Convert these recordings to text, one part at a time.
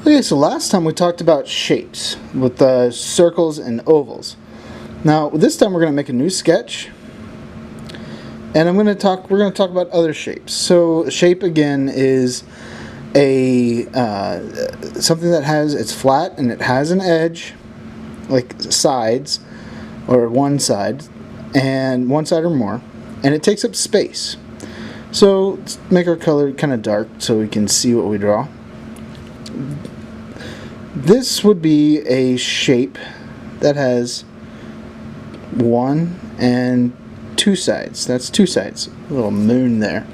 Okay, so last time we talked about shapes with circles and ovals. Now this time we're going to make a new sketch, and we're going to talk about other shapes. So a shape again is a something that it's flat and it has an edge, like sides, or one side or more, and it takes up space. So let's make our color kind of dark so we can see what we draw. This would be a shape that has one and two sides. That's two sides. A little moon there.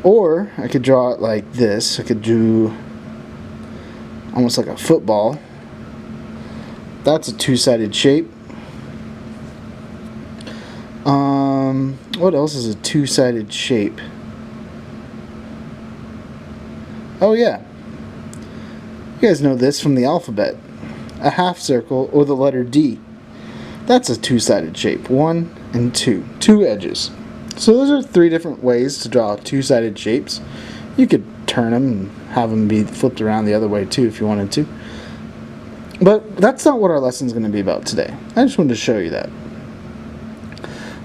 Or I could draw it like this. I could do almost like a football. That's a two-sided shape. What else is a two-sided shape? Oh yeah. You guys know this from the alphabet. A half circle or the letter D. That's a two-sided shape. One and two. Two edges. So those are three different ways to draw two-sided shapes. You could turn them and have them be flipped around the other way too if you wanted to. But that's not what our lesson is going to be about today. I just wanted to show you that.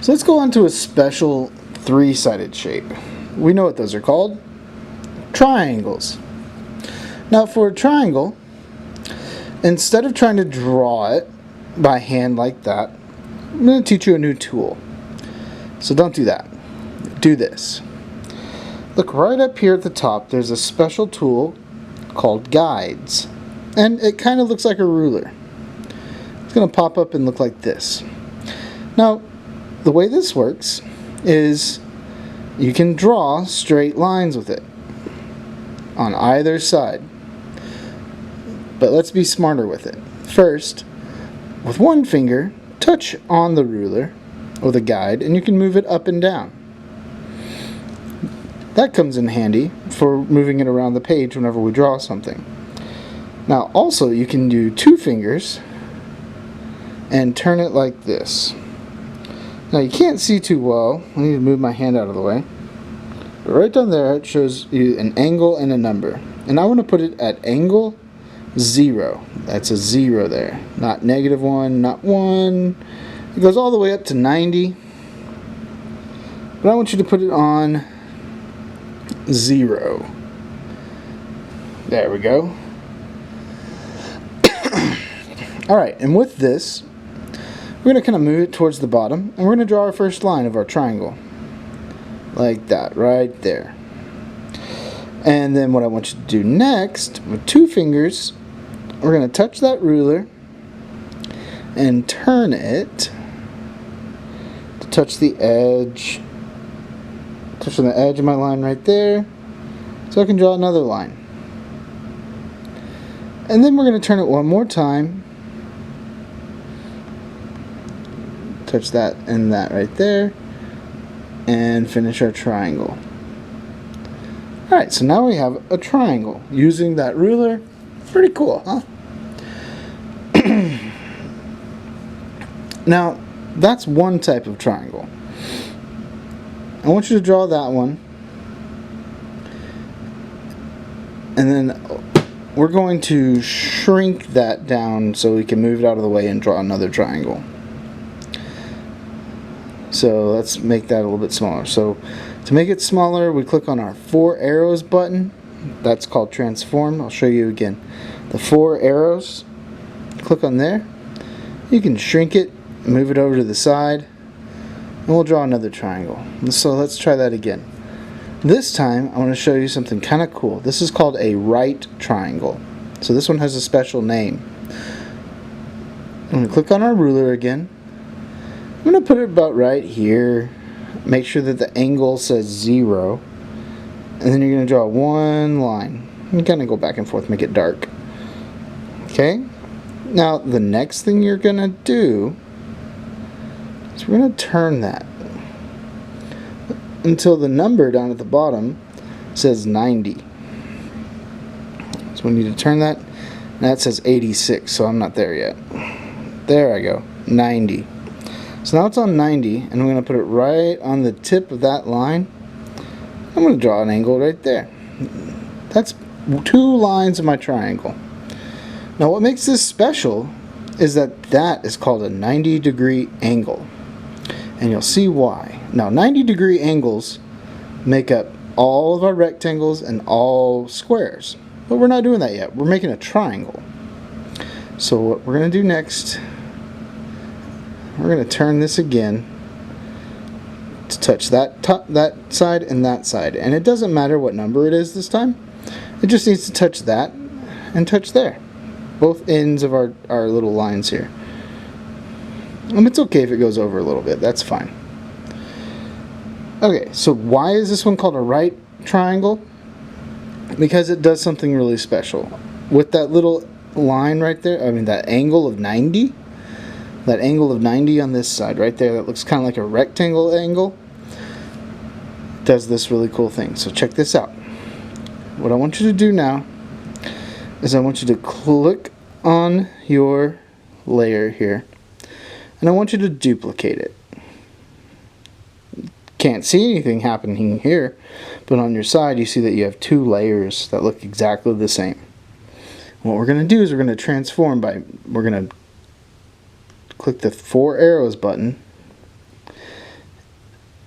So let's go on to a special three-sided shape. We know what those are called. Triangles. Now for a triangle, instead of trying to draw it by hand like that, I'm going to teach you a new tool. So don't do that. Do this. Look right up here at the top, there's a special tool called guides. And it kind of looks like a ruler. It's going to pop up and look like this. Now, the way this works is you can draw straight lines with it on either side. But let's be smarter with it. First, with one finger, touch on the ruler or the guide and you can move it up and down. That comes in handy for moving it around the page whenever we draw something. Now also you can do two fingers and turn it like this. Now you can't see too well. I need to move my hand out of the way. But right down there it shows you an angle and a number. And I want to put it at angle 0. That's a 0 there. Not -1, not 1. It goes all the way up to 90. But I want you to put it on 0. There we go. Alright, and with this, we're going to kind of move it towards the bottom, and we're going to draw our first line of our triangle. Like that, right there. And then what I want you to do next, with two fingers, we're going to touch that ruler and turn it to touch the edge. Touching the edge of my line right there, so I can draw another line. And then we're going to turn it one more time. Touch that and that right there, and finish our triangle. Alright, so now we have a triangle using that ruler. Pretty cool, huh? Now, that's one type of triangle. I want you to draw that one, and then we're going to shrink that down so we can move it out of the way and draw another triangle. So let's make that a little bit smaller. So to make it smaller, we click on our 4 arrows button. That's called transform. I'll show you again. The 4 arrows, click on there. You can shrink it, move it over to the side, and we'll draw another triangle. So let's try that again. This time I want to show you something kind of cool. This is called a right triangle. So this one has a special name. I'm going to click on our ruler again. I'm going to put it about right here. Make sure that the angle says 0. And then you're going to draw one line. You kind of go back and forth, make it dark. Okay? Now the next thing you're going to do is we're going to turn that until the number down at the bottom says 90. So we need to turn that, and that says 86, so I'm not there yet. There I go, 90. So now it's on 90, and I'm going to put it right on the tip of that line. I'm going to draw an angle right there. That's 2 lines of my triangle. Now what makes this special is that is called a 90-degree angle. And you'll see why. Now 90-degree angles make up all of our rectangles and all squares. But we're not doing that yet. We're making a triangle. So what we're going to do next, we're going to turn this again to touch that side and that side. And it doesn't matter what number it is this time. It just needs to touch that and touch there. Both ends of our little lines here. And it's okay if it goes over a little bit. That's fine. Okay, so why is this one called a right triangle? Because it does something really special. With that little line right there, I mean that angle of 90, that angle of 90 on this side right there, that looks kind of like a rectangle angle, does this really cool thing. So check this out. What I want you to do now is I want you to click on your layer here, and I want you to duplicate it. Can't see anything happening here, but on your side you see that you have two layers that look exactly the same. What we're going to do is we're going to transform we're going to click the 4 arrows button,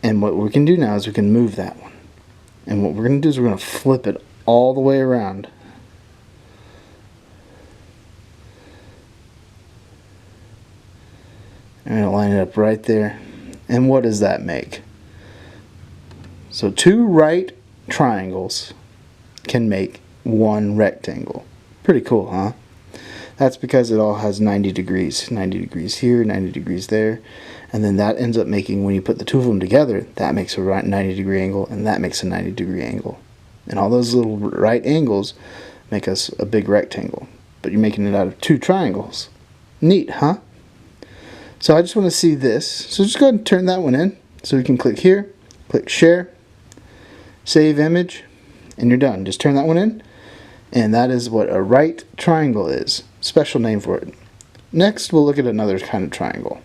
and what we can do now is we can move that one. And what we're going to do is we're going to flip it all the way around. I'm going to line it up right there. And what does that make? So 2 right triangles can make 1 rectangle. Pretty cool, huh? That's because it all has 90 degrees. 90 degrees here, 90 degrees there. And then that ends up making, when you put the 2 of them together, that makes a 90-degree angle, and that makes a 90-degree angle. And all those little right angles make us a big rectangle. But you're making it out of 2 triangles. Neat, huh? So I just want to see this. So just go ahead and turn that one in. So we can click here, click share, save image, and you're done. Just turn that one in, and that is what a right triangle is. Special name for it. Next, we'll look at another kind of triangle.